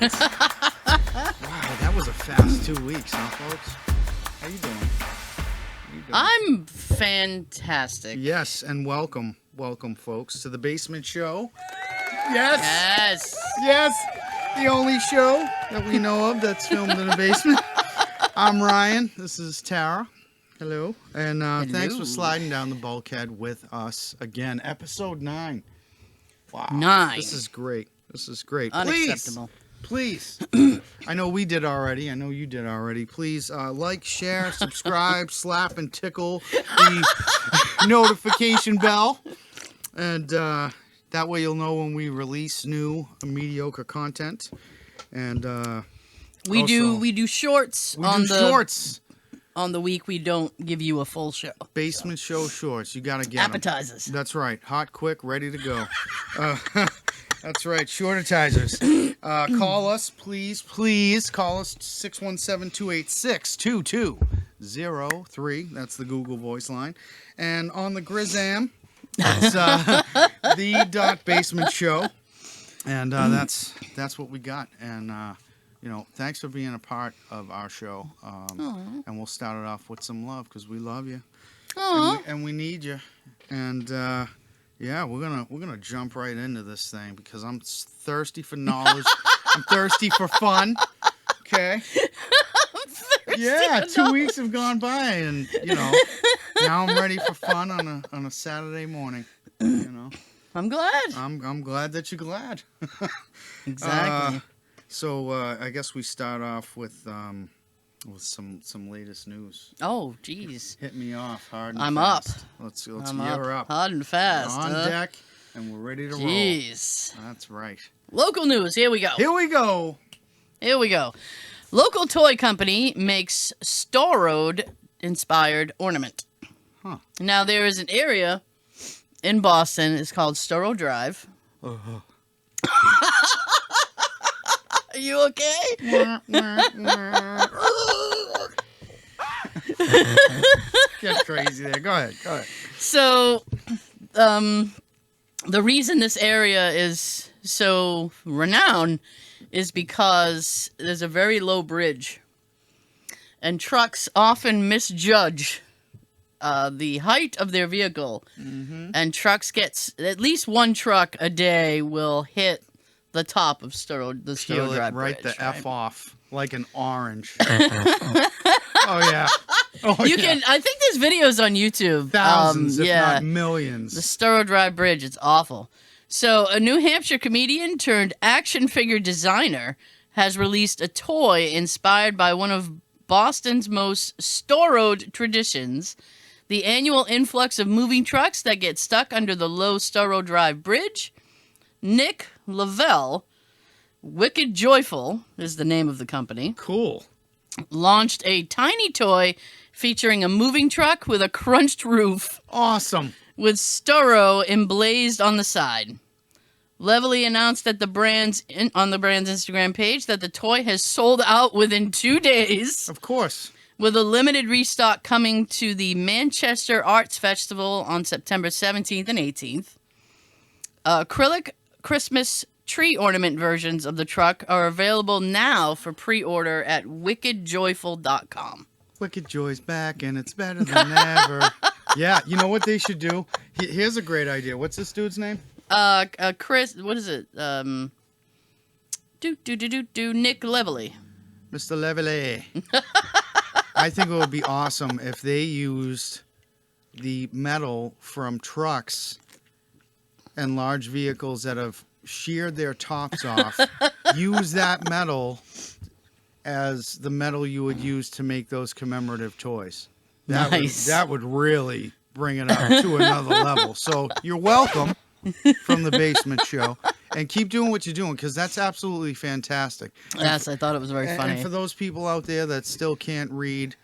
right. Wow, that was a fast 2 weeks, huh, folks? How you doing? I'm fantastic. Yes, and welcome, folks, to the Basement Show. Yes. The only show that we know of that's filmed in a basement. I'm Ryan. This is Tara. Hello. And thanks for sliding down the bulkhead with us again. Episode 9. Wow. 9. This is great. Unacceptable. Please. I know we did already. I know you did already. Please like, share, subscribe, slap, and tickle the notification bell. And that way you'll know when we release new mediocre content. And we do shorts. Shorts. On the week we don't give you a full show. Basement Show shorts. You got to get appetizers. That's right. Hot, quick, ready to go. That's right. Shortitizers. Call us, please. Call us 617-286-2203. That's the Google voice line. And on the Grizzam, it's the Basement Show. And that's what we got. And thanks for being a part of our show. And we'll start it off with some love because we love you. And we need you. And yeah, we're gonna jump right into this thing because I'm thirsty for knowledge. I'm thirsty for fun. Okay. Yeah, 2 weeks have gone by, and now I'm ready for fun on a Saturday morning. I'm glad. I'm glad that you're glad. Exactly. So I guess we start off with some latest news. Oh, geez. Hit me off hard and I'm fast. up. Let's I'm gear up. Hard and fast. We're on deck, and we're ready to Jeez. roll. That's right. Local news. Here we go. Here we go. Local toy company makes Storode-inspired ornament. Huh. Now, there is an area in Boston. It's called Storo Drive. Uh-huh. Are you okay? Get crazy there. Go ahead. So, the reason this area is so renowned is because there's a very low bridge, and trucks often misjudge the height of their vehicle, and trucks at least one truck a day will hit the top of the Storo Drive right bridge. The F off like an orange. Oh yeah. I think there's videos on YouTube. Thousands, if not millions. The Storo Drive Bridge, it's awful. So, a New Hampshire comedian turned action figure designer has released a toy inspired by one of Boston's most Storoed traditions, the annual influx of moving trucks that get stuck under the low Storo Drive Bridge. Nick Lavelle, Wicked Joyful is the name of the company. Cool. Launched a tiny toy featuring a moving truck with a crunched roof. Awesome. With Storo emblazed on the side. Levely announced that on the brand's Instagram page that the toy has sold out within 2 days. Of course. With a limited restock coming to the Manchester Arts Festival on September 17th and 18th. Acrylic Christmas tree ornament versions of the truck are available now for pre-order at wickedjoyful.com. Wicked Joy's back, and it's better than ever. Yeah, you know what they should do? Here's a great idea. What's this dude's name? Chris, what is it? Nick Levely. Mr. Levely. I think it would be awesome if they used the metal from trucks and large vehicles that have sheared their tops off, use that metal as the metal you would use to make those commemorative toys. That would really bring it up to another level. So you're welcome from the Basement Show. And keep doing what you're doing because that's absolutely fantastic. Yes, I thought it was very funny. And for those people out there that still can't read,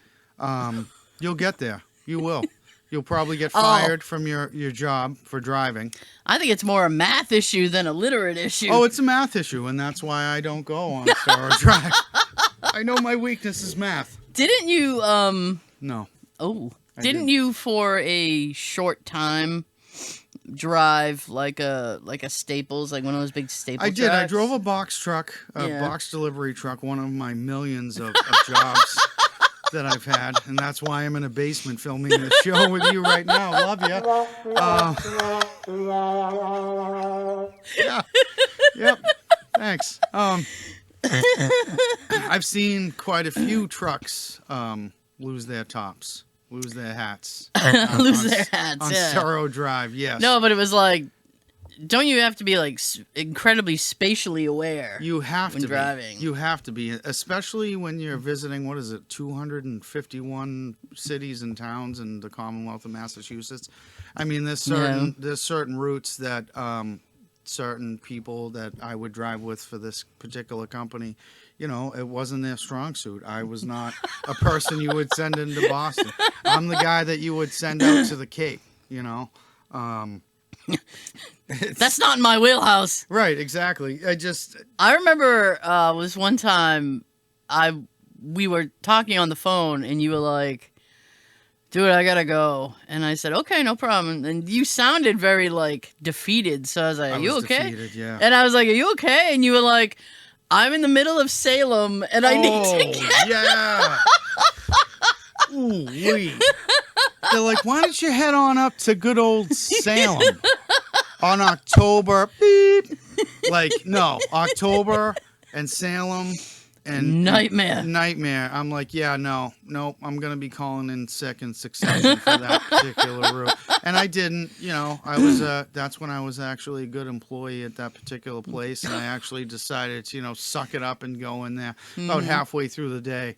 you'll get there. You will. You'll probably get fired from your job for driving. I think it's more a math issue than a literate issue. Oh, it's a math issue, and that's why I don't go on Storo Drive. I know my weakness is math. Didn't you, No. Oh. Didn't you, for a short time, drive like a Staples, like one of those big Staples? I did. I trucks? drove a box truck, a Yeah. box delivery truck, one of my millions of jobs that I've had, and that's why I'm in a basement filming the show with you right now. Love you. Yeah. Yep. Thanks. I've seen quite a few trucks lose their tops, lose their hats, Lose their hats, on yeah. Cerro Drive. Yes. No, but it was like, don't you have to be like incredibly spatially aware? You have when to driving. be. You have to be, especially when you're visiting. What is it? 251 cities and towns in the Commonwealth of Massachusetts. I mean, there's certain routes that certain people that I would drive with for this particular company, you know, it wasn't their strong suit. I was not a person you would send into Boston. I'm the guy that you would send out to the Cape. You know. That's not in my wheelhouse. Right, exactly. I remember was one time we were talking on the phone and you were like, dude, I gotta go. And I said, okay, no problem. And you sounded very like defeated. So I was like, are you okay? Defeated, yeah. And I was like, are you okay? And you were like, I'm in the middle of Salem and I need to get yeah. Ooh, wee. They're like, why don't you head on up to good old Salem on October? Beep. Like, no, October and Salem and Nightmare. I'm like, yeah, nope. I'm gonna be calling in sick in succession for that particular route. And I didn't, you know. I was that's when I was actually a good employee at that particular place, and I actually decided to, you know, suck it up and go in there. About halfway through the day,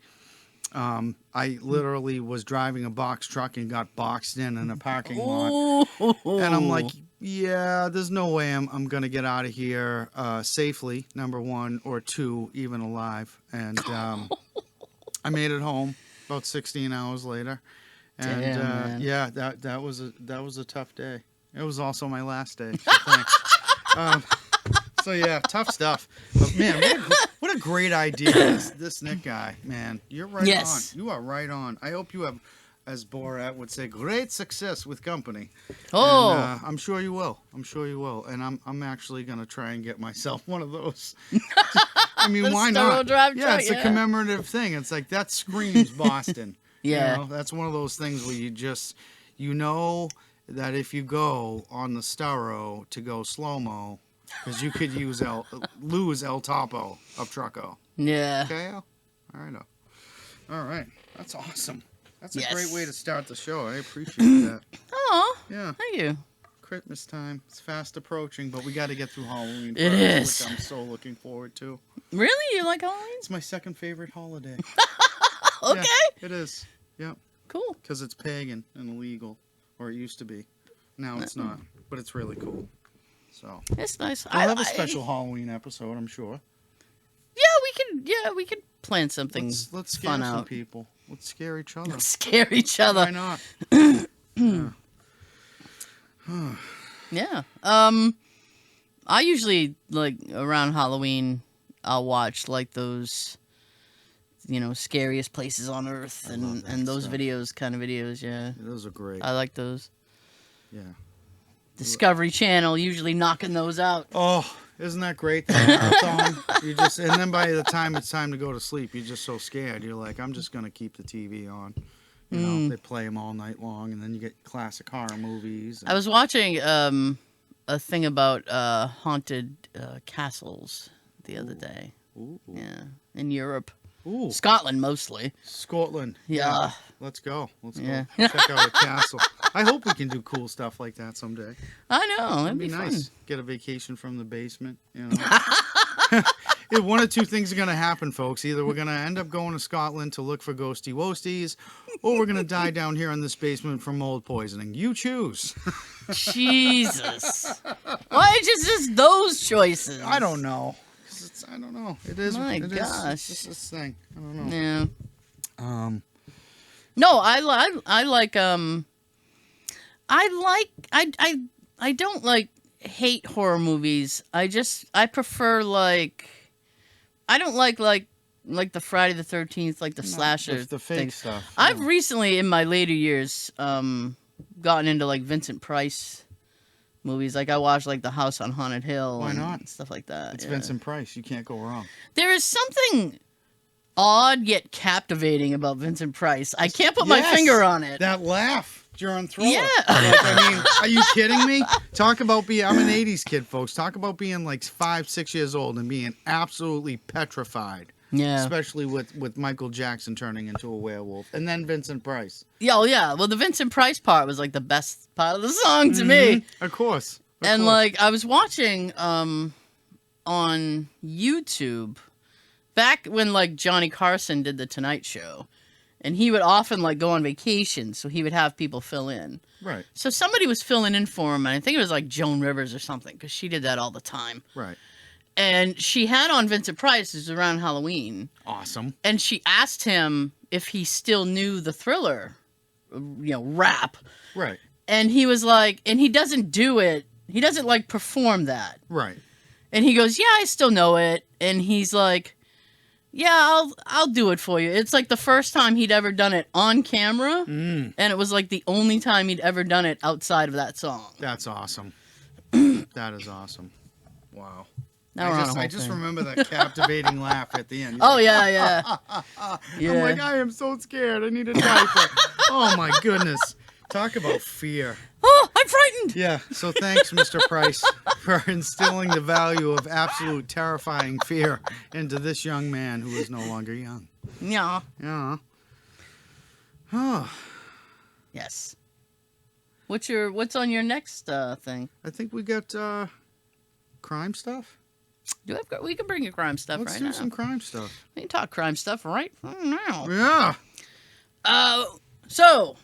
I literally was driving a box truck and got boxed in a parking lot. And I'm like, yeah, there's no way I'm going to get out of here safely, number one, or two, even alive. And I made it home about 16 hours later. And Damn, yeah, that was a tough day. It was also my last day. So thanks. So yeah, tough stuff. But man, what a great idea this Nick guy, man. You're right on. You are right on. I hope you have, as Borat would say, great success with company. Oh, And, I'm sure you will. And I'm actually gonna try and get myself one of those. I mean, why not? Yeah, it's a commemorative thing. It's like that screams Boston. Yeah, You know, that's one of those things where you know that if you go on the Starro to go slow-mo, because you could lose El Topo of Trucco. yeah. Okay, Al? All right. That's awesome. That's a great way to start the show. I appreciate that. Oh, Yeah. thank you. Christmas time. It's fast approaching, but we got to get through Halloween first, It is. which I'm so looking forward to. Really? You like Halloween? It's my second favorite holiday. Okay. Yeah, it is. Yep. Cool. Because it's pagan and illegal, or it used to be. Now it's not, but it's really cool. So It's nice. I'll have a special Halloween episode, I'm sure. Yeah, we could plan something. Let's scare fun some out. people. Let's scare each other. Scare each other. Why not? Yeah. I usually like around Halloween. I'll watch like those, you know, scariest places on Earth and those stuff. kind of videos. Yeah, Those are great. I like those. Yeah. Discovery Channel usually knocking those out. Oh, isn't that great? It's on. And then by the time it's time to go to sleep, you're just so scared. You're like, I'm just gonna keep the TV on. You know, they play them all night long, and then you get classic horror movies. I was watching a thing about haunted castles the other day. Ooh. Yeah, in Europe, Ooh. Scotland mostly. Scotland. Yeah. Let's go. Let's Yeah. go check out a castle. I hope we can do cool stuff like that someday. I know. It'd be nice. Get a vacation from the basement. You know. One of two things are going to happen, folks. Either we're going to end up going to Scotland to look for ghosty woasties, or we're going to die down here in this basement from mold poisoning. You choose. Jesus. Why just those choices? I don't know. I don't know. It is. My it gosh. It's just this thing. I don't know. Yeah. No, I don't like hate horror movies. I prefer like I don't like the Friday the 13th, like the slasher the fake things. stuff. I've recently in my later years gotten into like Vincent Price movies. Like I watched like The House on Haunted Hill. Why and not? stuff like that. It's yeah. Vincent Price. You can't go wrong. There is something odd yet captivating about Vincent Price. I can't put my finger on it. That laugh during Thriller. Yeah. Like, I mean, are you kidding me? Talk about being, I'm an 80s kid, folks. Talk about being like 5, 6 years old and being absolutely petrified. Yeah. Especially with Michael Jackson turning into a werewolf. And then Vincent Price. Yeah, oh yeah. Well, the Vincent Price part was like the best part of the song to me. Of course. And like I was watching on YouTube back when like Johnny Carson did the Tonight Show, and he would often like go on vacation, so he would have people fill in. Right. So somebody was filling in for him, and I think it was like Joan Rivers or something, because she did that all the time. Right. And she had on Vincent Price. It was around Halloween. Awesome. And she asked him if he still knew the Thriller, rap. Right. And he was like, and he doesn't do it. He doesn't like perform that. Right. And he goes, yeah, I still know it. And he's like, yeah, I'll do it for you. It's like the first time he'd ever done it on camera, and it was like the only time he'd ever done it outside of that song. That's awesome. That is awesome. Wow. Now we're on a whole I just thing. remember that captivating laugh at the end. Oh, yeah, yeah. Yeah. I'm like, I am so scared. I need a diaper. Oh, my goodness. Talk about fear. Oh, I'm frightened. Yeah, so thanks, Mr. Price, for instilling the value of absolute terrifying fear into this young man who is no longer young. Yeah. Yeah. Oh, Yes. What's on your next thing? I think we got crime stuff. We can bring you crime stuff Let's right do now. some crime stuff. We can talk crime stuff right now. Yeah. So,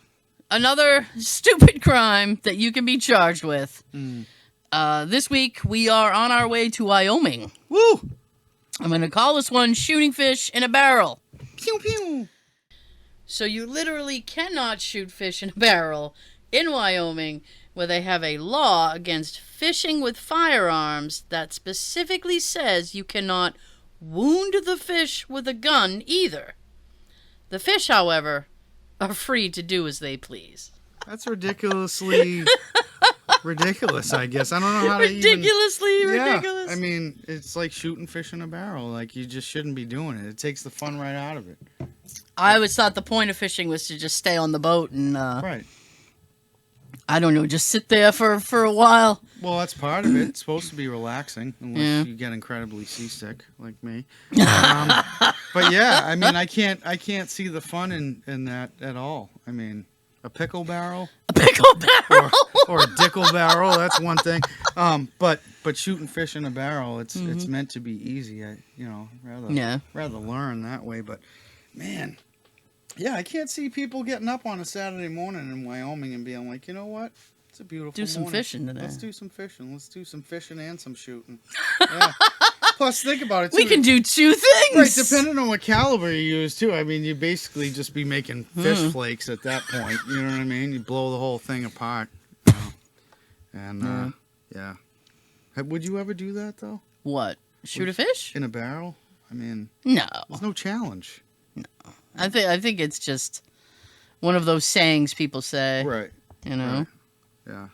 another stupid crime that you can be charged with. This week, we are on our way to Wyoming. Woo! I'm going to call this one Shooting Fish in a Barrel. Pew, pew. So you literally cannot shoot fish in a barrel in Wyoming, where they have a law against fishing with firearms that specifically says you cannot wound the fish with a gun either. The fish, however, are free to do as they please. That's ridiculously ridiculous, I guess. I don't know how to Ridiculously even... ridiculous. Yeah, I mean, it's like shooting fish in a barrel. Like, you just shouldn't be doing it. It takes the fun right out of it. I always thought the point of fishing was to just stay on the boat and, Right. I don't know, just sit there for a while. Well, that's part of it. It's supposed to be relaxing, unless Yeah. you get incredibly seasick, like me. But yeah, I mean, I can't see the fun in that at all. I mean, a pickle barrel, A pickle barrel. or a dickle barrel. That's one thing. But shooting fish in a barrel, it's meant to be easy. Rather learn that way. But man, yeah, I can't see people getting up on a Saturday morning in Wyoming and being like, you know what? It's a beautiful Do some morning. fishing today. Let's do some fishing. Let's do some fishing and some shooting. Yeah. Plus, think about it, too. We can do two things. Right, depending on what caliber you use, too. I mean, you basically just be making fish flakes at that point. You know what I mean? You blow the whole thing apart. You know? And, yeah. Would you ever do that, though? What? Shoot a fish? In a barrel? I mean, No. there's no challenge. I think it's just one of those sayings people say. Right. You know? Right. Yeah.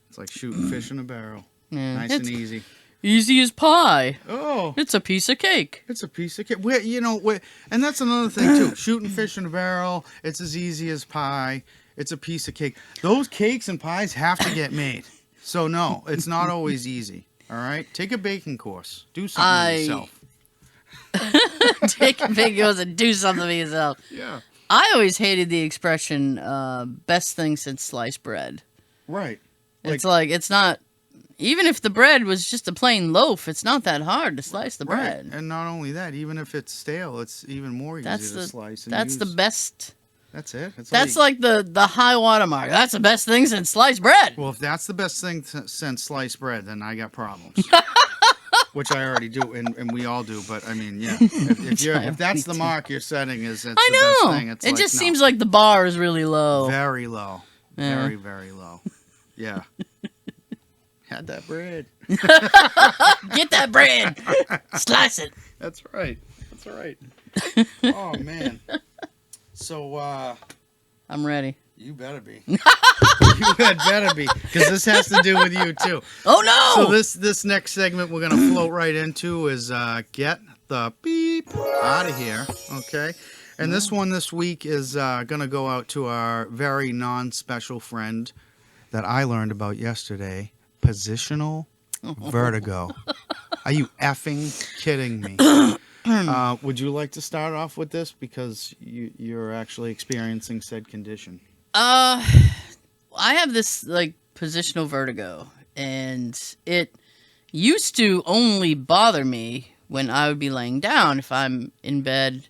It's like shooting fish in a barrel. Yeah. Nice and easy. Easy as pie. Oh. It's a piece of cake. It's a piece of cake. And that's another thing, too. Shooting fish in a barrel, it's as easy as pie. It's a piece of cake. Those cakes and pies have to get made. So, no, it's not always easy. All right? Take a baking course. Do something yourself. Take a big goes and do something for yourself. Yeah. I always hated the expression, best thing since sliced bread. Right. It's like, it's not, even if the bread was just a plain loaf, it's not that hard to slice the bread. Right. And not only that, even if it's stale, it's even more easy to slice and That's use. the best. That's it. That's like the high watermark. That's the best thing since sliced bread. Well, if that's the best thing since sliced bread, then I got problems. Which I already do, and we all do. But I mean, yeah, if that's the mark you're setting, is it's I the know. best thing. It's it like, just no. seems like the bar is really low. Very low. Yeah. Very, very low. Yeah. Had that bread. Get that bread. Slice it. That's right. That's right. Oh man. So I'm ready. You better be. You had better be, because this has to do with you too. Oh no! So this next segment we're gonna float right into is get the beep out of here. Okay, and this one this week is gonna go out to our very non-special friend that I learned about yesterday. Positional vertigo. Are you effing kidding me? Would you like to start off with this, because you're actually experiencing said condition? I have this like positional vertigo, and it used to only bother me when I would be laying down. If I'm in bed,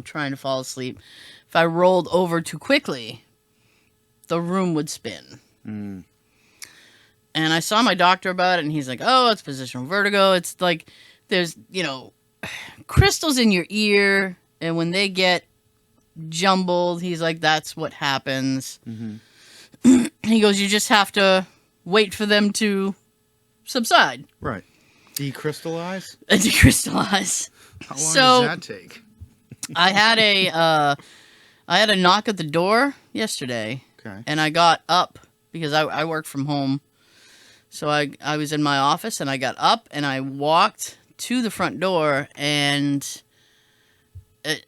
trying to fall asleep, if I rolled over too quickly, the room would spin. Mm. And I saw my doctor about it, and he's like, "Oh, it's positional vertigo. It's like there's crystals in your ear, and when they get jumbled," he's like, "that's what happens." Mm-hmm. He goes, "You just have to wait for them to subside." Right. Decrystallize? Decrystallize. How long does that take? I had a knock at the door yesterday. Okay. And I got up because I work from home. So I was in my office, and I got up and I walked to the front door, and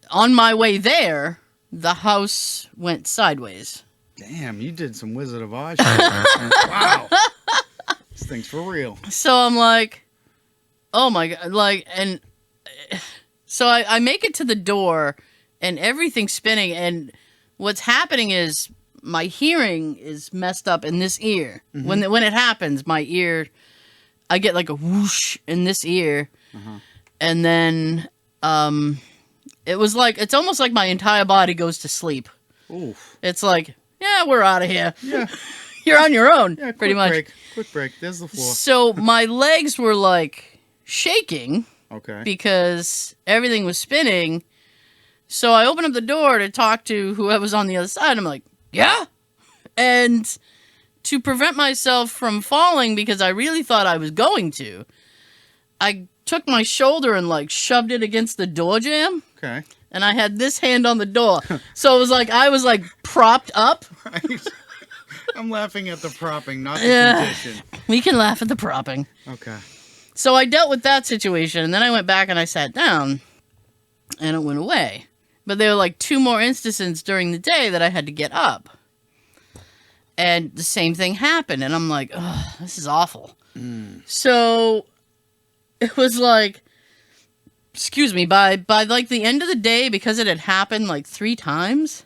on my way there, the house went sideways. Damn, you did some Wizard of Oz shit. Wow. This thing's for real. So I'm like, oh my God. And so I make it to the door, and everything's spinning, and what's happening is my hearing is messed up in this ear. Mm-hmm. When it happens, my ear, I get like a whoosh in this ear. Uh-huh. And then it's almost like my entire body goes to sleep. Oof. It's like, yeah, we're out of here. Yeah. You're on your own, yeah, pretty much. Quick break. There's the floor. So my legs were like shaking. Okay. Because everything was spinning. So I opened up the door to talk to whoever was on the other side. I'm like, yeah? And to prevent myself from falling, because I really thought I was going to, I took my shoulder and shoved it against the door jamb. Okay. And I had this hand on the door. So it was like I was propped up. Right. I'm laughing at the propping, not the condition. We can laugh at the propping. Okay. So I dealt with that situation, and then I went back and I sat down, and it went away. But there were 2 more instances during the day that I had to get up. And the same thing happened, and I'm like, oh, this is awful. Mm. So it was excuse me, by the end of the day, because it had happened 3 times,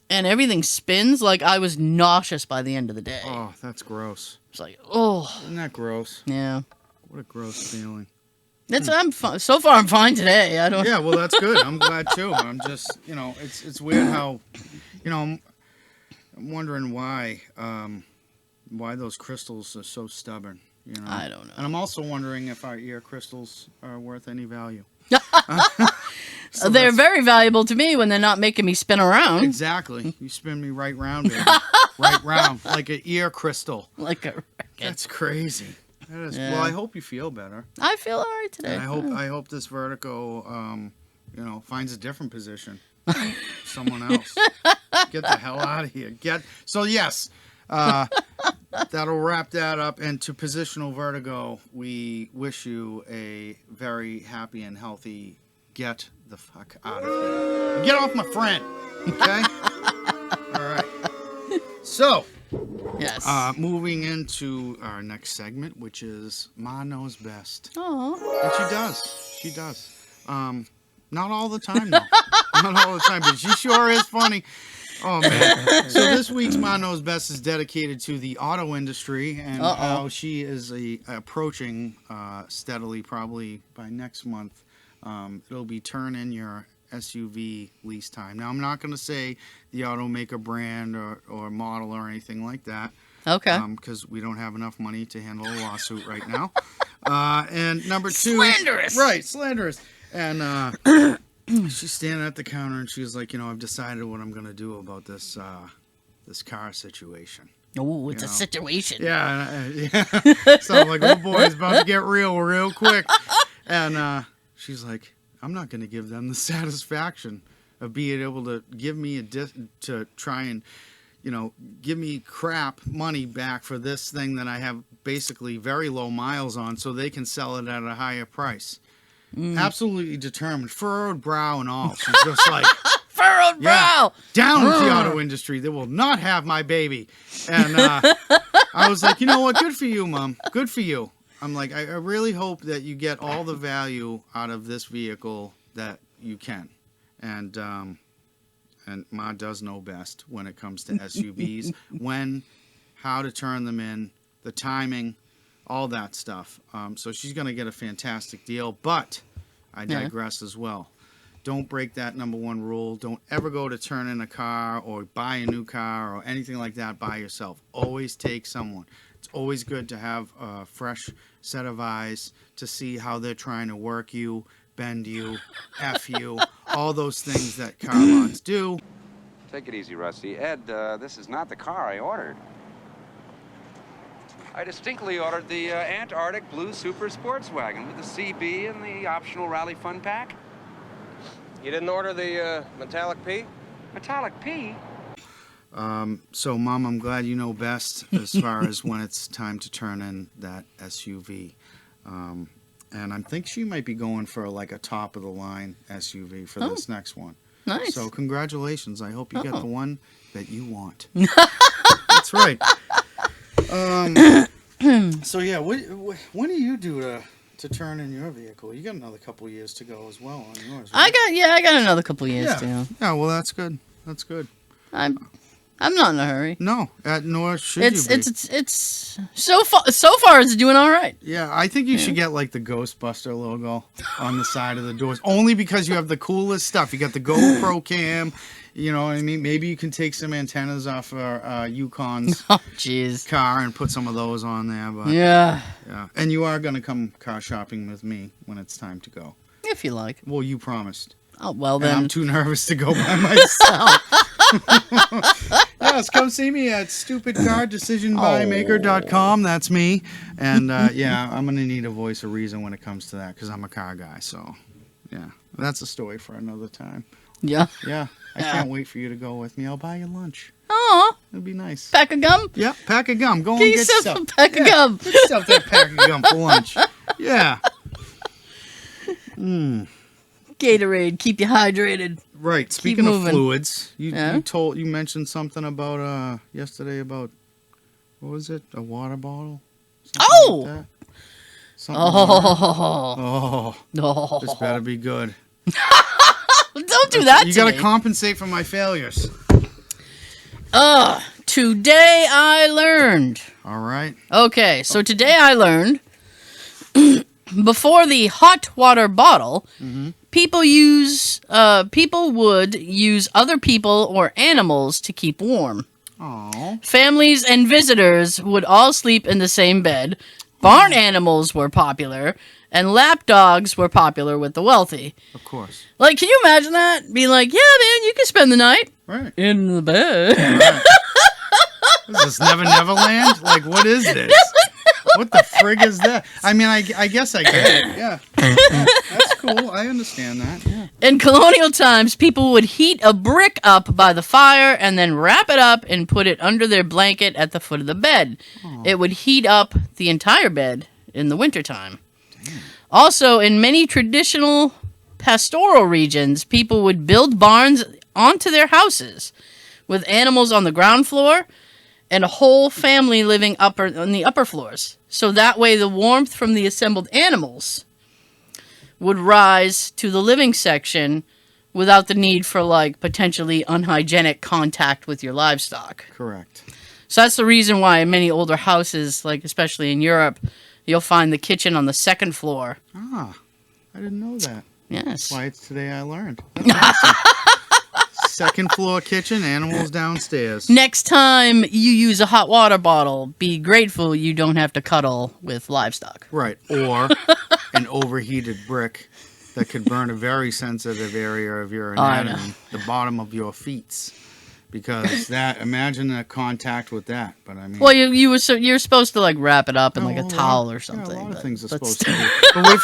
and everything spins, I was nauseous by the end of the day. Oh, that's gross. It's oh. Isn't that gross? Yeah. What a gross feeling. So far I'm fine today. I don't. Yeah, well, that's good. I'm glad too. I'm just, it's weird how, I'm wondering why those crystals are so stubborn. I don't know. And I'm also wondering if our ear crystals are worth any value. So they're very valuable to me when they're not making me spin around. Exactly. You spin me right round, baby. Right round, like an ear crystal. Like a record. That's crazy. That is, yeah. Well, I hope you feel better. I feel all right today. And I hope this vertigo, finds a different position. Someone else. Get the hell out of here. So yes, that'll wrap that up. And to Positional Vertigo, we wish you a very happy and healthy get the fuck out of here. Get off my friend. Okay? All right. So, yes. Moving into our next segment, which is Ma Knows Best. Oh. And she does. Not all the time, though. Not all the time, but she sure is funny. Oh, man. So this week's Ma Knows Best is dedicated to the auto industry and how she is approaching steadily, probably by next month. It'll be turn in your SUV lease time. Now, I'm not going to say the automaker brand or model or anything like that. Okay. Because we don't have enough money to handle a lawsuit right now. And number 2... Slanderous! Right, slanderous. And she's standing at the counter, and she's like, I've decided what I'm going to do about this car situation. Oh, it's a situation. Yeah. So I'm like, oh, boy, it's about to get real quick. And she's like, I'm not going to give them the satisfaction of being able to give me to try and, give me crap money back for this thing that I have basically very low miles on, so they can sell it at a higher price. Absolutely determined, furrowed brow and all. She's just like, furrowed brow. Down with the auto industry. They will not have my baby. And I was like, you know what? Good for you, Mom. Good for you. I'm like, I really hope that you get all the value out of this vehicle that you can. And Ma does know best when it comes to SUVs, how to turn them in, the timing, all that stuff. So she's going to get a fantastic deal, but I digress as well. Don't break that number one rule. Don't ever go to turn in a car or buy a new car or anything like that by yourself. Always take someone. It's always good to have a fresh set of eyes to see how they're trying to work you, bend you, F you, all those things that car lots do. Take it easy, Rusty. Ed, this is not the car I ordered. I distinctly ordered the Antarctic Blue Super Sports Wagon with the CB and the optional Rally Fun Pack. You didn't order the Metallic P? Metallic P? So, Mom, I'm glad you know best as far as when it's time to turn in that SUV. And I think she might be going for like a top-of-the-line SUV for this next one. Nice. So, congratulations. I hope you get the one that you want. That's right. So, yeah, when do you do to turn in your vehicle? You got another couple years to go as well on yours, right? I got another couple years too. Yeah, well, that's good. That's good. I'm not in a hurry. No, nor should you be. It's so far it's doing all right. Yeah, I think you should get like the Ghostbuster logo on the side of the doors, only because you have the coolest stuff. You got the GoPro cam, you know what I mean? Maybe you can take some antennas off Yukon's car and put some of those on there. But yeah. And you are going to come car shopping with me when it's time to go. If you like. Well, you promised. Oh, well And then. I'm too nervous to go by myself. Yes, come see me at stupidcardecisionbymaker.com. That's me. And yeah, I'm going to need a voice of reason when it comes to that because I'm a car guy. So, yeah, that's a story for another time. Yeah. Yeah, I can't wait for you to go with me. I'll buy you lunch. Oh, it'll be nice. Pack of gum? Yep, pack of gum. Go and Get get yourself stuff. a pack of gum. Get yourself that pack of gum for lunch. Yeah. Gatorade, keep you hydrated. Right. Speaking of fluids, you mentioned something about yesterday about what was it? A water bottle? Something like that? Oh, this better be good. Don't do that. You got to compensate for my failures. Today I learned. All right. Okay, so today I learned before the hot water bottle, people would use other people or animals to keep warm. Aww. Families and visitors would all sleep in the same bed. Barn animals were popular, and lap dogs were popular with the wealthy. Of course. Like, can you imagine that? Being like, yeah, man, you can spend the night in the bed. Right. Is this Never Neverland? Like, what is this? What the frig is that? I mean, I guess I get it. Yeah. That's cool. I understand that. Yeah. In colonial times, people would heat a brick up by the fire and then wrap it up and put it under their blanket at the foot of the bed. Aww. It would heat up the entire bed in the wintertime. Damn. Also, in many traditional pastoral regions, people would build barns onto their houses with animals on the ground floor and a whole family living on the upper floors. So that way the warmth from the assembled animals would rise to the living section without the need for, like, potentially unhygienic contact with your livestock. Correct. So that's the reason why in many older houses, like especially in Europe, you'll find the kitchen on the second floor. Ah, I didn't know that. Yes. That's why it's today I learned. That's awesome. Second floor kitchen, animals downstairs. Next time you use a hot water bottle, be grateful you don't have to cuddle with livestock. Right. Or an overheated brick that could burn a very sensitive area of your anatomy, the bottom of your feet. because imagine a contact with that. But I mean, Well, you're supposed to like wrap it up in like a towel or something. Yeah, a lot of but- things are but supposed to be. But what if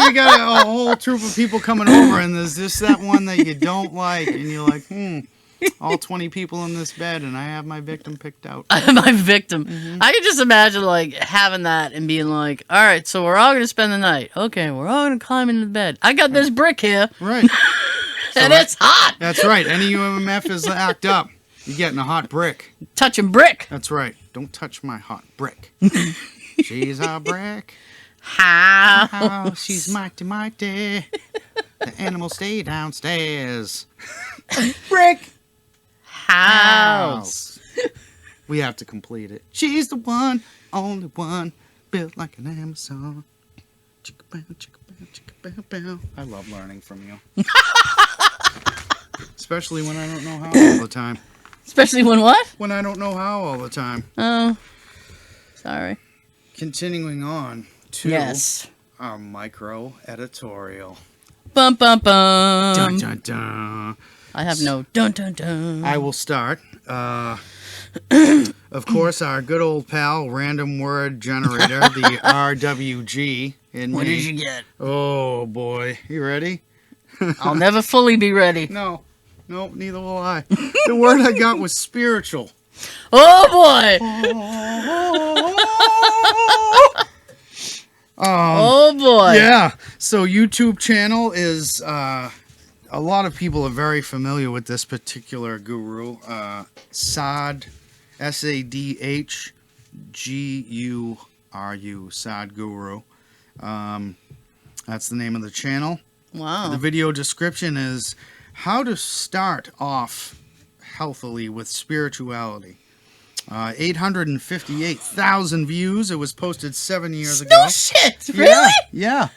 you got a whole troop of people coming over and there's just that one that you don't like and you're like, all 20 people in this bed and I have my victim picked out. My victim. I could just imagine like having that and being like, all right, so we're all gonna spend the night. Okay, we're all gonna climb into bed. I got this brick here, Right. and it's hot. That's right. Any UMF is act up. You're getting a hot brick. Touching brick. That's right. Don't touch my hot brick. She's a brick. How? Oh, she's mighty, mighty. The animals stay downstairs. Brick House. We have to complete it. She's the one, only one, built like an Amazon. Chicka bow, chicka bow, chicka bow, bow. I love learning from you. Especially when I don't know how all the time. Especially when what? When I don't know how all the time. Oh, sorry. Continuing on to Yes. our micro editorial. Bum bum bum. Dun dun dun. I have no dun dun dun. I will start. Of course, our good old pal, random word generator, the RWG. What did you get? Oh boy, you ready? I'll never fully be ready. No, neither will I. The word I got was spiritual. Oh boy. Oh boy. Yeah. So YouTube channel is a lot of people are very familiar with this particular guru, Sadh, Sadhguru, Sadhguru. That's the name of the channel. Wow. The video description is how to start off healthily with spirituality. 858,000 views. It was posted 7 years ago. No shit. Really? Yeah.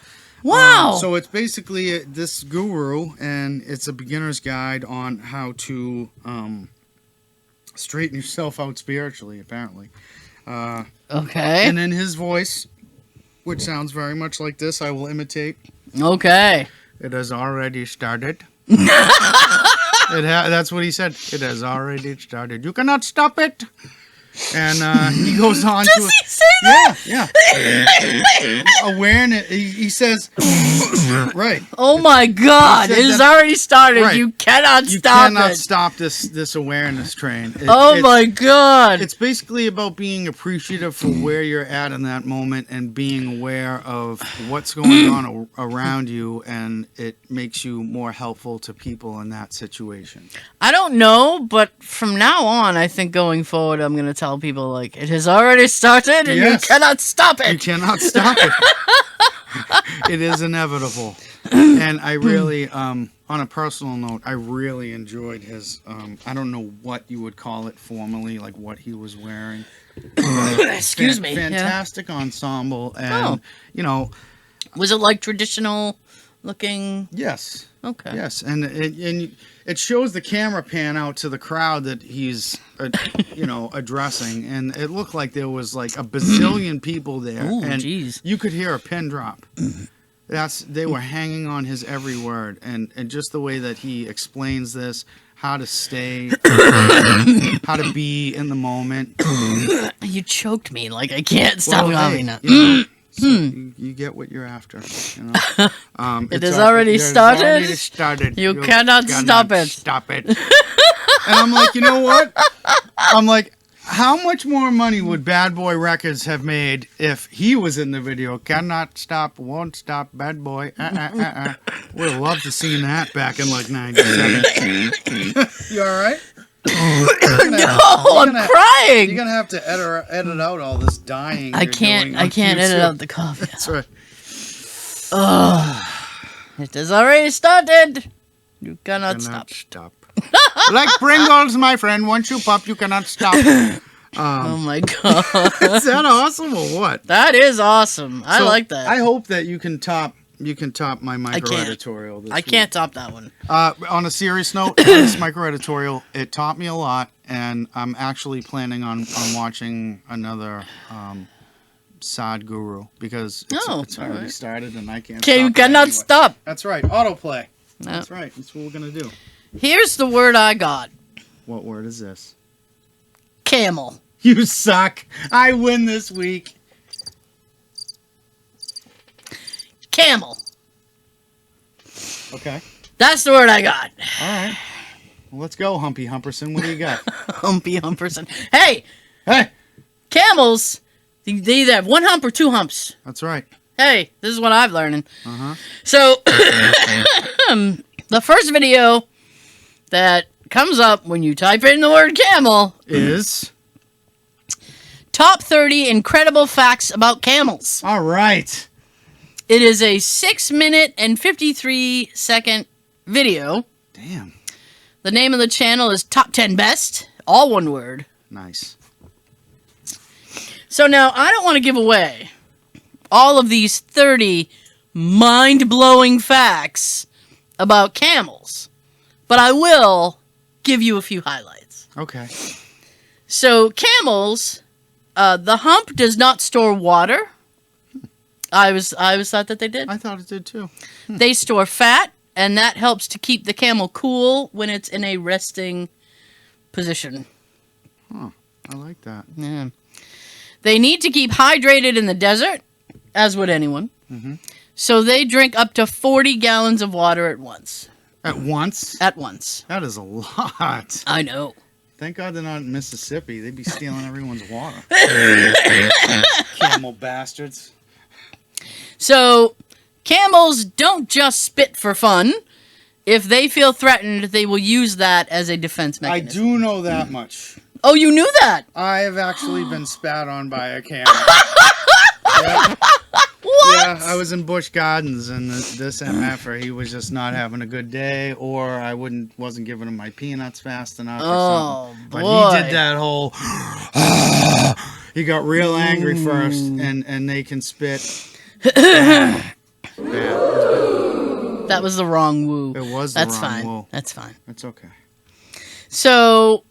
Wow. So it's basically this guru, and it's a beginner's guide on how to straighten yourself out spiritually, apparently. Okay. And in his voice, which sounds very much like this, I will imitate. Okay. It has already started. That's what he said. It has already started. You cannot stop it. And he goes on Does to he say that? yeah. Awareness. He says, right. Oh my God! He It said has that- already started. right. You cannot You stop cannot it. stop this awareness train. Oh my God! It's basically about being appreciative for where you're at in that moment and being aware of what's going on around you, and it makes you more helpful to people in that situation. I don't know, but from now on, I think going forward, I'm gonna tell people like it has already started, and Yes. you cannot stop You it. cannot stop it. It is inevitable. And I really, on a personal note, I really enjoyed his, I don't know what you would call it formally, like what he was wearing. Excuse me. Yeah. Fantastic ensemble. And, you know, Was it like traditional looking? yes. Okay. Yes. And it shows the camera pan out to the crowd that he's, addressing. And it looked like there was like a bazillion people there. Ooh, and jeez. you could hear a pin drop. They were hanging on his every word, and just the way that he explains this, how to stay, how to be in the moment. You choked me. Like I can't stop Well, laughing hey, now. so you get what you're after. You know? It has already started? Already started. You cannot stop it. Stop it. And I'm like, you know what? I'm like, how much more money would Bad Boy Records have made if he was in the video? Cannot stop, won't stop, Bad Boy. Would have loved to seen that back in like '97. You all right? I'm crying. You're gonna have to edit out all this dying. I you're can't. doing I on can't YouTube. edit out the cough. That's right. It has already started. You cannot Cannot stop. stop. Like Pringles, my friend. Once you pop, you cannot stop. Oh my God. Is that awesome or what? That is awesome. I So, like that. I hope that you can top my micro editorial. This I week. can't top that one. On a serious note, this micro editorial, it taught me a lot, and I'm actually planning on watching another Sadhguru because it's all already right. started and I can't. Okay, you stop it cannot anyway. stop. That's right, autoplay. No. That's right. That's what we're gonna do. Here's the word I got. What word is this? Camel. You suck. I win this week. Camel. Okay. That's the word I got. All right. Well, let's go, Humpy Humperson. What do you got? Humpy Humperson. Hey, Hey, camels, they either have one hump or two humps. that's right. Hey, this is what I'm learning. Uh-huh. So, the first video that comes up when you type in the word camel, Is top 30 incredible facts about camels. all right. It is a 6-minute and 53-second video. Damn. The name of the channel is Top 10 Best, all one word. Nice. So now, I don't want to give away all of these 30 mind-blowing facts about camels, but I will give you a few highlights. Okay. So, camels, the hump does not store water. I was thought that they did. I thought it did too. They store fat, and that helps to keep the camel cool when it's in a resting position. I like that. Yeah. They need to keep hydrated in the desert, as would anyone. Mm-hmm. So they drink up to 40 gallons of water at once. At once? At once. That is a lot. I know. Thank God they're not in Mississippi. They'd be stealing everyone's water. Camel bastards. So, camels don't just spit for fun. If they feel threatened, they will use that as a defense I mechanism. do know that much. Oh, you knew that? I have actually been spat on by a camel. Yeah. What? Yeah, I was in Busch Gardens, and this MFer, he was just not having a good day, or I wasn't giving him my peanuts fast enough, or Oh, something. But boy. he did that whole. He got real angry first, and they can spit. Bad. That was the wrong woo. It was the That's wrong fine. woo. That's fine. It's okay. So,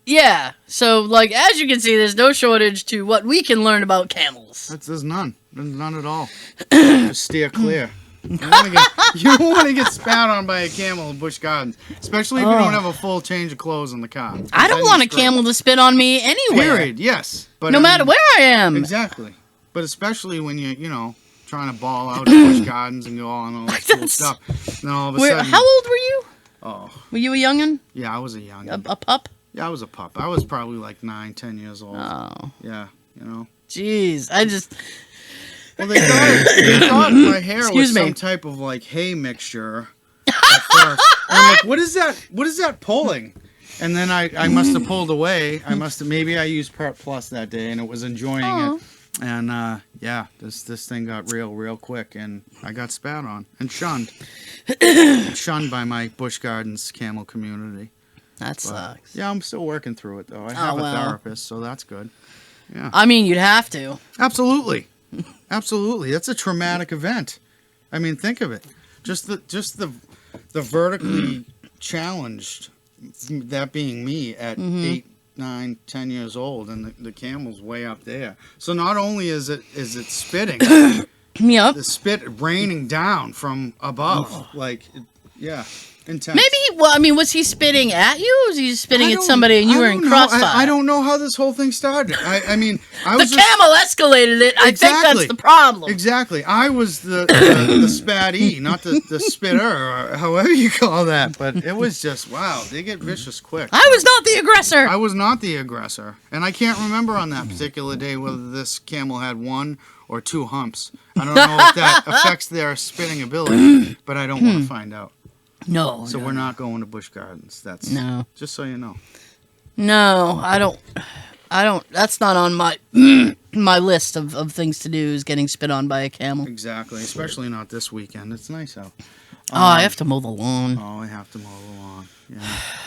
yeah. So, like, as you can see, there's no shortage to what we can learn about camels. There's none. There's none at all. Just steer clear. You don't want to get spat on by a camel in Busch Gardens, especially if you don't have a full change of clothes in the car. I don't want a camel to spit on me anywhere. Period. Yes, but No matter where I am. Exactly. But especially when you're trying to ball out at Busch Gardens and go on all this cool stuff. And then all of a sudden, How old were you? Oh, Were you a youngin? yeah, I was a young. A pup? Yeah, I was a pup. I was probably like 9, 10 years old. Oh. Yeah, Jeez. I just... Well, they thought my hair Excuse was me. some type of like hay mixture at first. And I'm like, what is that? What is that pulling? And then I must have pulled away. Maybe I used Pert Plus that day and it was enjoying it. And yeah, this thing got real quick, and I got spat on and shunned. Shunned by my Busch Gardens camel community. That sucks. Yeah, I'm still working through it though. I have a therapist, so that's good. Yeah. I mean, you'd have to. Absolutely. Absolutely. That's a traumatic event. I mean, think of it. Just the vertically challenged, that being me at 8, 9, 10 years old, and the camel's way up there. So not only is it spitting, Yep. the spit raining down from above. Yeah. Intense. Maybe, was he spitting at you, or was he spitting at somebody and you were in crossfire? I don't know how this whole thing started. I mean, I was the camel escalated it. I think that's the problem. Exactly. I was the spatty, not the spitter, or however you call that. But it was just, wow, they get vicious quick. I was not the aggressor. I was not the aggressor. And I can't remember on that particular day whether this camel had 1 or 2 humps. I don't know if that affects their spitting ability, but I don't want to find out. No. So we're not going to Busch Gardens. That's No. Just so you know. No, I don't. That's not on my my list of things to do. Is getting spit on by a camel. Exactly. Especially not this weekend. It's nice out. I have to mow the lawn. Oh, I have to mow the lawn. Yeah.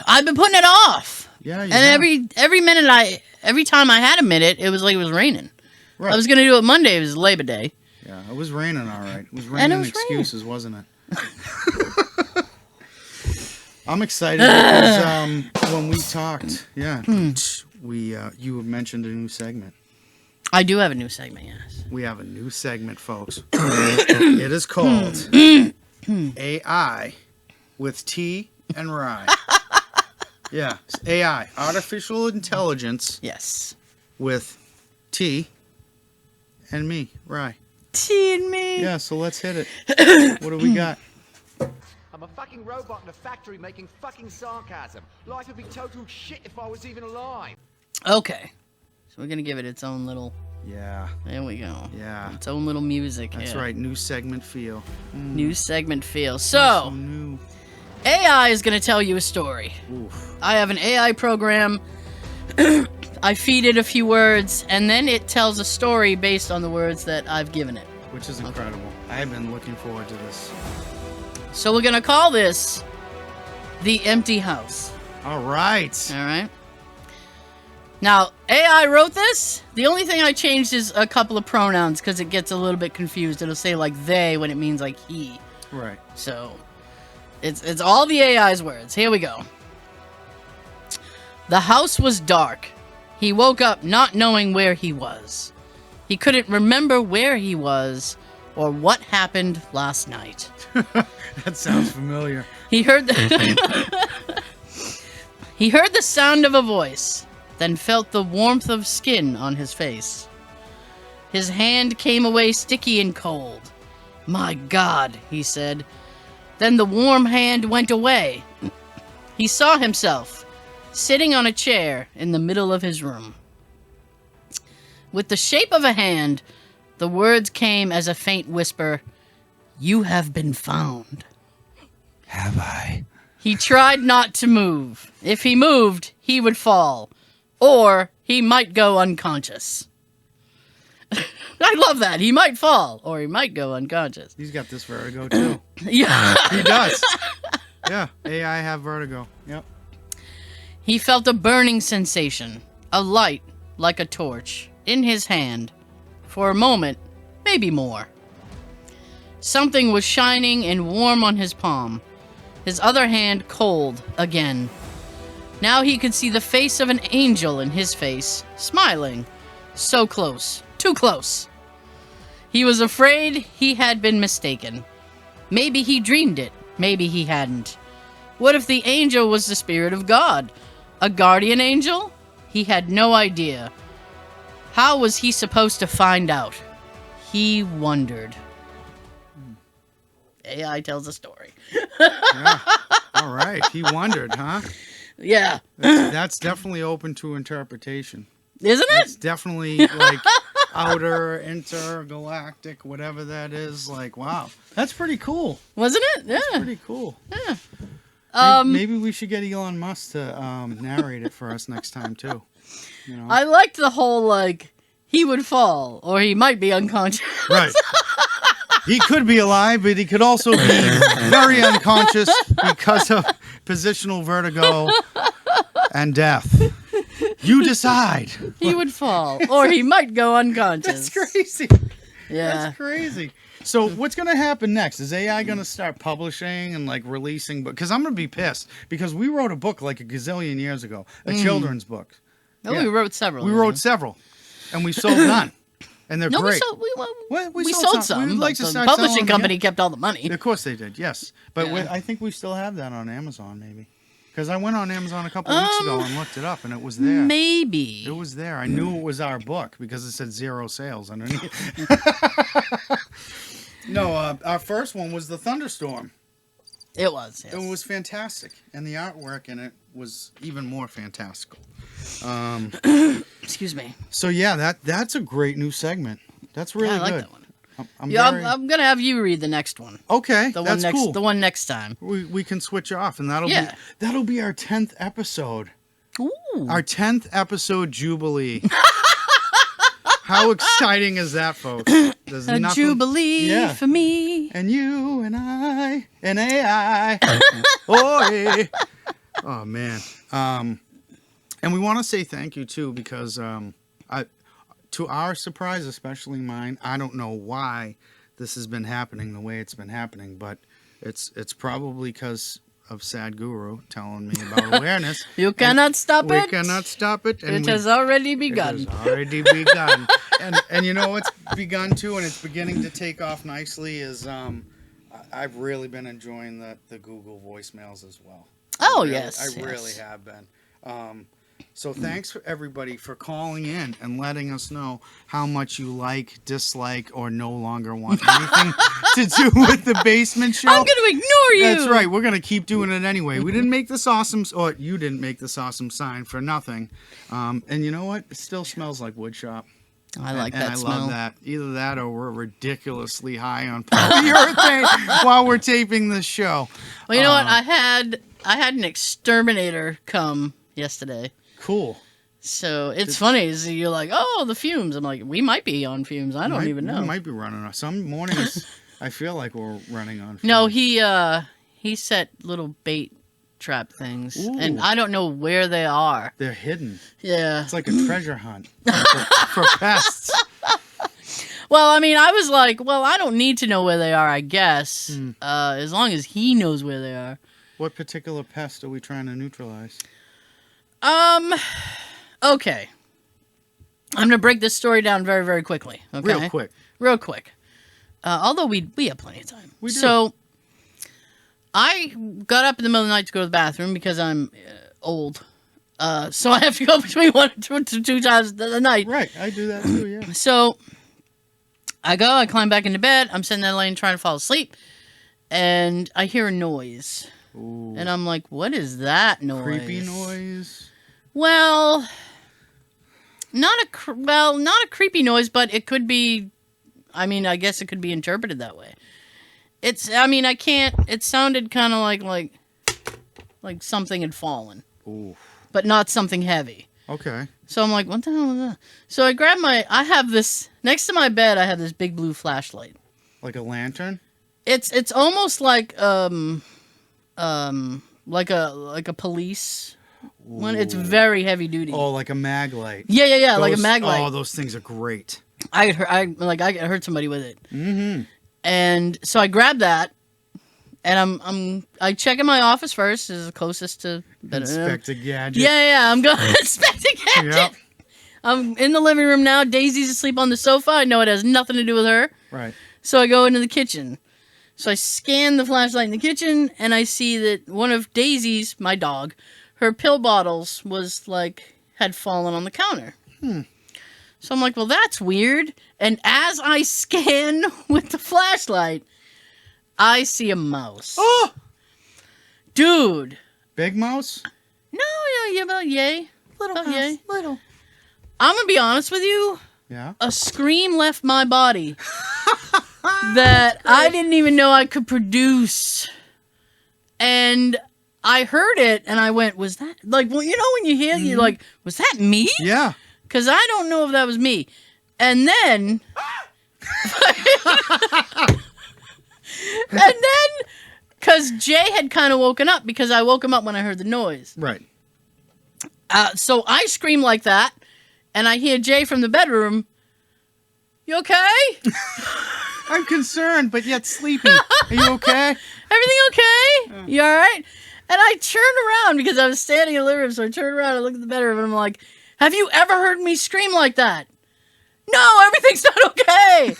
I've been putting it off. Yeah. And every time I had a minute, it was like it was raining. Right. I was gonna do it Monday. It was Labor Day. Yeah, it was raining all right. It was And raining it was excuses, wasn't it? I'm excited because when we talked, you mentioned a new segment. I do have a new segment, yes. We have a new segment, folks. It is called AI with T and Rye. Yeah, AI, artificial intelligence, Yes. with T and me, Rye. T and me. Yeah, so let's hit it. What do we got? I'm a fucking robot in a factory making fucking sarcasm. Life would be total shit if I was even alive. Okay. So we're gonna give it its own little. Yeah, There we go. yeah. Its own little music. That's here. right, new segment feel. New segment feel. So So new. AI is gonna tell you a story. Oof. I have an AI program. I feed it a few words, and then it tells a story based on the words that I've given it. Which is incredible. I've been looking forward to this. So we're gonna call this The Empty House. All right. All right. Now, AI wrote this. The only thing I changed is a couple of pronouns because it gets a little bit confused. It'll say like they when it means like he. Right. So it's all the AI's words. Here we go. The house was dark. He woke up not knowing where he was. He couldn't remember where he was or what happened last night. That sounds familiar. He heard he heard the sound of a voice, then felt the warmth of skin on his face. His hand came away sticky and cold. My God, he said. Then the warm hand went away. He saw himself sitting on a chair in the middle of his room. With the shape of a hand, the words came as a faint whisper, "You have been found." Have I? He tried not to move. If he moved, he would fall. Or he might go unconscious. I love that. He might fall, or he might go unconscious. He's got this vertigo too. Yeah. He does. Yeah, AI have vertigo. Yep. He felt a burning sensation, a light like a torch, in his hand. For a moment, maybe more. Something was shining and warm on his palm. His other hand cold again. Now he could see the face of an angel in his face, smiling. So close. Too close. He was afraid he had been mistaken. Maybe he dreamed it. Maybe he hadn't. What if the angel was the spirit of God? A guardian angel? He had no idea. How was he supposed to find out? He wondered. AI tells a story. Yeah. All right. He wondered, huh? Yeah. That's definitely open to interpretation. Isn't It's it? definitely like outer, intergalactic, whatever that is. Like, wow. That's pretty cool. Wasn't it? Yeah. Pretty cool. Yeah. Maybe we should get Elon Musk to narrate it for us next time, too. You know? I liked the whole, like, he would fall, or he might be unconscious. Right. He could be alive, but he could also be very unconscious because of positional vertigo and death. You decide. He would fall, or he might go unconscious. That's crazy. Yeah. That's crazy. So what's going to happen next? Is AI going to start publishing and like releasing books? Because I'm going to be pissed because we wrote a book like a gazillion years ago, a children's book. Oh, Yeah. we wrote several. We wrote several, and we sold none, and they're No, great. we sold some. We'd like but to the start publishing selling them company again. kept all the money. Of course they did, yes. But Yeah. I think we still have that on Amazon, maybe. Because I went on Amazon a couple weeks ago and looked it up, and it was there. Maybe. It was there. I knew it was our book because it said 0 sales underneath. No, our first one was The Thunderstorm. It was. Yes. It was fantastic, and the artwork in it was even more fantastical. Excuse me. So yeah, that's a great new segment. That's really Yeah, I like good. that one. I'm Yeah, very- I'm gonna have you read the next one. okay. The that's one next. cool. The one next time. We can switch off, and Yeah. that'll be our 10th episode. Ooh. Our 10th episode jubilee. How exciting is that, folks? There's A nothing- jubilee Yeah. for me. And you and I and AI. Oi. Oh man. And we want to say thank you too because to our surprise, especially mine, I don't know why this has been happening the way it's been happening, but it's probably because of Sad Guru telling me about awareness. You cannot stop We it. cannot stop it. And It has already it begun. has already begun. and you know what's begun too, and it's beginning to take off nicely, is I've really been enjoying the Google voicemails as well. Oh, Really, yes. I yes. really have been. So thanks for everybody for calling in and letting us know how much you like, dislike, or no longer want anything to do with the basement show. I'm going to ignore you. That's right. We're going to keep doing it anyway. We didn't make this awesome, or you didn't make this awesome sign for nothing. And you know what? It still smells like wood shop. I like and that I smell. love that. Either that or we're ridiculously high on polyurethane while we're taping this show. Well, you know what? I had an exterminator come yesterday. Cool. So it's funny. Is you're like, oh, the fumes. I'm like, we might be on fumes. I don't even know. We might be running on. Some mornings I feel like we're running on. No, fumes. he set little bait trap things, Ooh. and I don't know where they are. They're hidden. Yeah. It's like a treasure hunt for pests. Well, I mean, I was like, well, I don't need to know where they are, I guess, as long as he knows where they are. What particular pest are we trying to neutralize? Okay. I'm gonna break this story down very, very quickly. Okay, real quick. Although we have plenty of time. We do. So I got up in the middle of the night to go to the bathroom because I'm old. So I have to go between 1 and 2 times a night. Right, I do that too. Yeah. So I climb back into bed. I'm sitting there laying trying to fall asleep, and I hear a noise. Ooh. And I'm like, what is that noise? Creepy noise. Well, not a creepy noise, but it could be. I mean, I guess it could be interpreted that way. I can't. It sounded kind of like something had fallen, Ooh. but not something heavy. Okay. So I'm like, what the hell is that? So I grab I have this next to my bed. I have this big blue flashlight. Like a lantern. It's almost like like a police one. It's very heavy duty. Oh, like a mag light. Yeah, like a mag light. Oh, those things are great. I heard somebody with it. Mm-hmm. And so I grabbed that, and I check in my office first. Is the closest to Inspect a gadget. Yeah, I'm going to inspect a gadget. Yep. I'm in the living room now. Daisy's asleep on the sofa. I know it has nothing to do with her. Right. So I go into the kitchen. So I scan the flashlight in the kitchen, and I see that one of Daisy's, my dog, her pill bottles had fallen on the counter. So I'm like, well, that's weird. And as I scan with the flashlight, I see a mouse. Oh! Dude. Big mouse? No, yeah, about yay. Little About mouse. yay. Little. I'm going to be honest with you. Yeah? A scream left my body that I didn't even know I could produce. And I heard it, and I went, was that... Like, well, you know when you hear, you're like, was that me? Yeah. Because I don't know if that was me. And then... Because Jay had kind of woken up, because I woke him up when I heard the noise. Right. So I scream like that, and I hear Jay from the bedroom, you okay? I'm concerned, but yet sleepy. Are you okay? Everything okay? You all right? And I turned around because I was standing in the living room, so I turned around and looked at the bedroom, and I'm like, have you ever heard me scream like that? No, everything's not okay.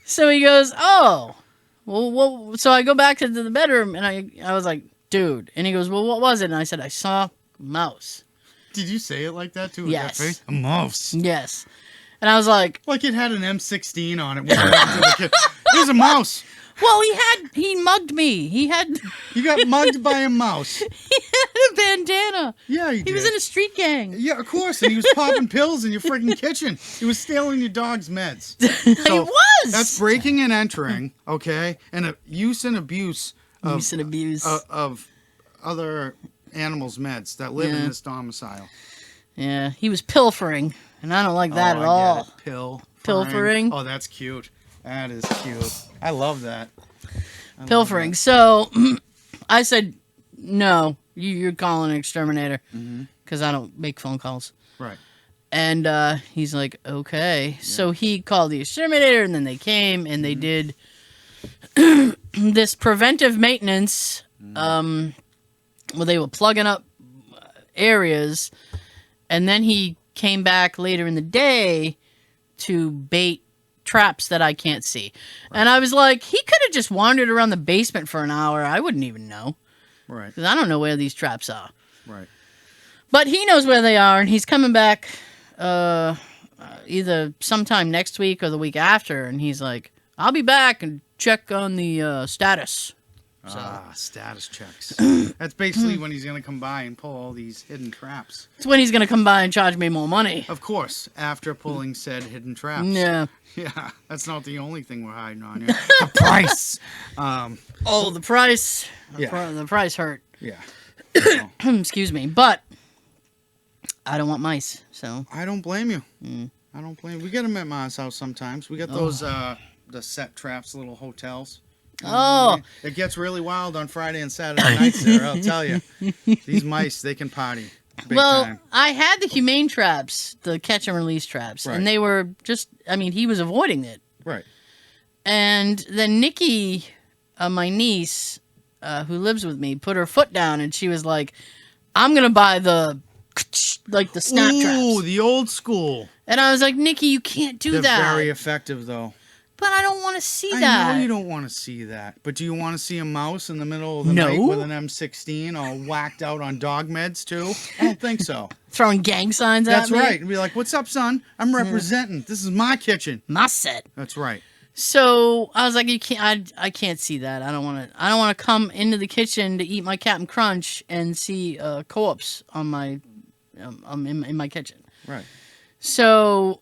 So he goes, oh. Well, so I go back to the bedroom, and I was like, dude. And he goes, well, what was it? And I said, I saw a mouse. Did you say it like that, too? with Yes. that face? A mouse. Yes. And I was like, Like it had an M16 on it. When you went to the kid. There's a mouse. well, he mugged me. He had You got mugged by a mouse. a bandana. Yeah, he did. He was in a street gang. Yeah, of course. And he was popping pills in your freaking kitchen. He was stealing your dog's meds. He was. That's breaking and entering, okay? And use and abuse of, Use and abuse. of other animals' meds that live in this domicile. Yeah, he was pilfering, and I don't like that Oh, at I all. get it. Pilfering. Oh, that's cute. That is cute. I love that. Pilfering. So I said, no, you're calling an exterminator because I don't make phone calls. Right. And he's like, okay. So he called the exterminator, and then they came, and they did this preventive maintenance. Well, they were plugging up areas, and then he came back later in the day to bait traps that I can't see. Right. And I was like, he could have just wandered around the basement for an hour. I wouldn't even know. Right. Because I don't know where these traps are. Right. But he knows where they are, and he's coming back either sometime next week or the week after, and he's like, I'll be back and check on the status. So. Status checks. That's basically when he's going to come by and pull all these hidden traps. It's when he's going to come by and charge me more money. Of course, after pulling said hidden traps. Yeah. Yeah, that's not the only thing we're hiding on here. The price. The price. Yeah. The price hurt. Yeah. Excuse me. But I don't want mice, so. I don't blame you. I don't blame you. We get them at Ma's house sometimes. We got those, the set traps, little hotels. Oh. It gets really wild on Friday and Saturday nights there, I'll tell you. These mice, they can party. Big time. I had the humane traps, the catch and release traps, Right. and they were just, he was avoiding it. Right. And then Nikki, my niece, who lives with me, put her foot down, and she was like, I'm going to buy the snap traps. Ooh, the old school. And I was like, Nikki, you can't do They're that. very effective, though. But I don't want to see I that. know you don't want to see that. But do you want to see a mouse in the middle of the No. night with an M16 all whacked out on dog meds, too? I don't think so. Throwing gang signs That's at me. right. And be like, what's up, son? I'm representing. This is my kitchen. My set. That's right. So I was like, you can't. I can't see that. I don't want to. I don't want to come into the kitchen to eat my Captain Crunch and see a corpse on my, in my kitchen. Right. So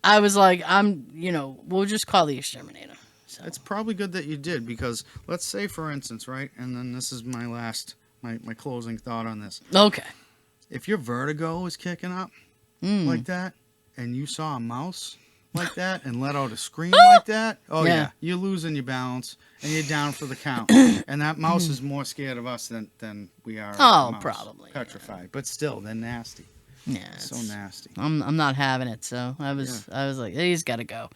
I was like, we'll just call the exterminator. So. It's probably good that you did because let's say, for instance, right, and then this is my last, my closing thought on this. Okay. If your vertigo is kicking up like that and you saw a mouse like that and let out a scream like that, yeah, you're losing your balance and you're down for the count. And that mouse is more scared of us than we are. Oh, the mouse. probably. Petrified. Yeah. But still, they're nasty. Yeah. So nasty. I'm not having it. So I was like, he's got to go.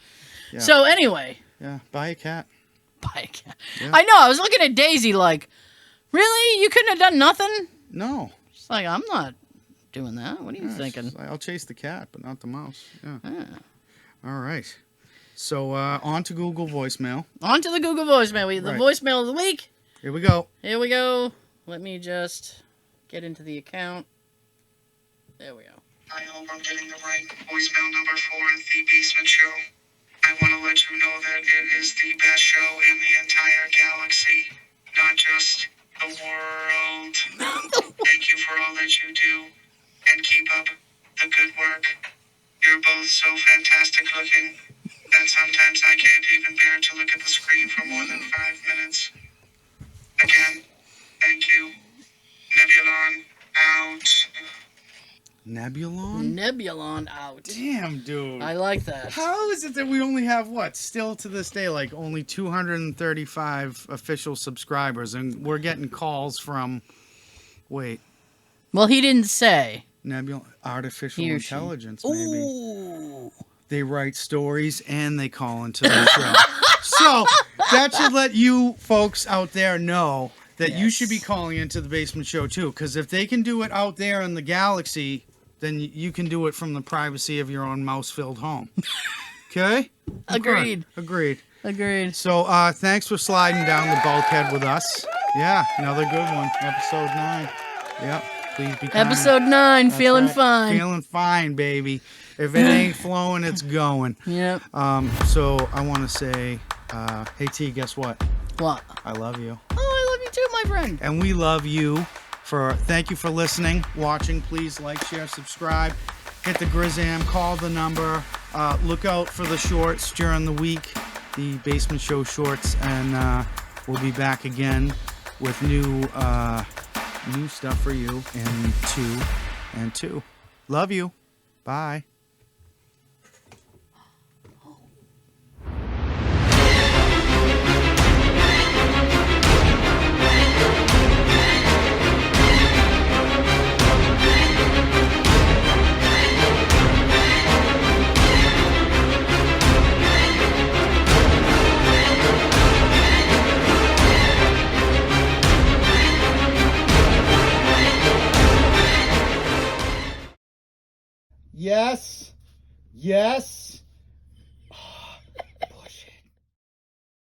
Yeah. So anyway. Yeah. Buy a cat. Buy a cat. Yeah. I know. I was looking at Daisy like, really? You couldn't have done nothing? No. She's like, I'm not doing that. What are you thinking? I'll chase the cat, but not the mouse. Yeah. All right. So on to Google voicemail. On to the Google voicemail. The voicemail of the week. Here we go. Here we go. Let me just get into the account. There we go. I hope I'm getting the right voicemail number for The Basement Show. I want to let you know that it is the best show in the entire galaxy, not just the world. Thank you for all that you do, and keep up the good work. You're both so fantastic looking that sometimes I can't even bear to look at the screen for more than 5 minutes. Again, thank you. Nebulon out. Nebulon out. Damn, dude. I like that. How is it that we only have, still to this day, only 235 official subscribers, and we're getting calls from, Well, he didn't say. Artificial He or she. intelligence, maybe. Ooh. They write stories and they call into the show. So, that should let you folks out there know that you should be calling into the Basement Show, too, because if they can do it out there in the galaxy, then you can do it from the privacy of your own mouse-filled home. Okay? Agreed. Agreed. So, thanks for sliding down the bulkhead with us. Yeah, another good one. Episode 9. Yep. Please be kind. Episode 9, That's feeling right. fine. Feeling fine, baby. If it ain't flowing, it's going. Yep. So I want to say, hey T, guess what? What? I love you. Oh, I love you too, my friend. And we love you. Thank you for listening, watching. Please like, share, subscribe. Hit the Grizzam, call the number. Look out for the shorts during the week, the Basement Show shorts, and we'll be back again with new stuff for you in 2 and 2. Love you. Bye. Yes.